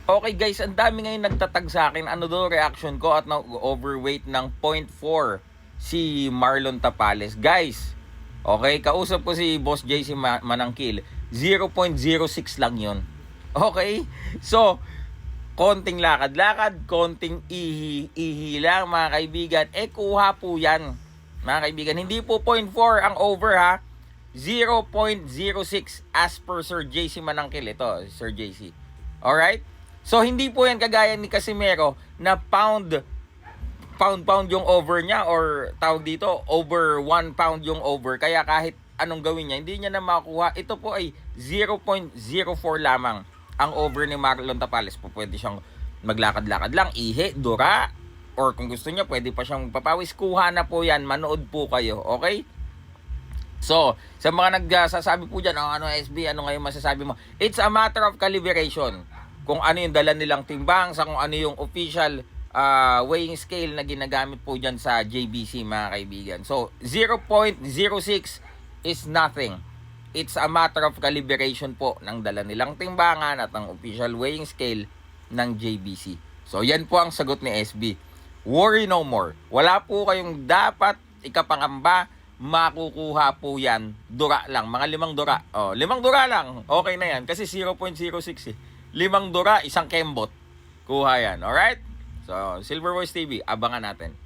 Okay guys, ang dami ngayon nagtatag sa akin. Ano daw reaction ko at na-overweight ng 0.4 si Marlon Tapales. Guys, okay, kausap ko si Boss JC Manangkil. 0.06 lang yun. Okay? So, konting lakad-lakad, konting ihi lang mga kaibigan. Kuha po yan mga kaibigan. Hindi po 0.4 ang over ha. 0.06 as per Sir JC Manangkil. Ito, Sir JC. Alright? So, hindi po yan kagaya ni Casimero na pound yung over niya or tawag dito, over 1 pound yung over. Kaya kahit anong gawin niya, hindi niya na makuha. Ito po ay 0.04 lamang ang over ni Marlon Tapales. Po pwede siyang maglakad-lakad lang, ihi, dura, or kung gusto niya, pwede pa siyang papawis. Kuha na po yan, manood po kayo, okay? So, sa mga nagsasabi po dyan, ano SB, ano ngayon masasabi mo? It's a matter of calibration. Kung ano yung dala nilang timbang, sa kung ano yung official weighing scale na ginagamit po dyan sa JBC mga kaibigan. So, 0.06 is nothing. It's a matter of calibration po ng dala nilang timbangan at ng official weighing scale ng JBC. So, yan po ang sagot ni SB. Worry no more. Wala po kayong dapat ikapangamba. Makukuha po yan. Dura lang. Mga 5 dura. 5 dura lang. Okay na yan. Kasi 0.06 eh. 5 dura, isang kembot. Kuha yan. Alright? So, Silver Voice TV, abangan natin.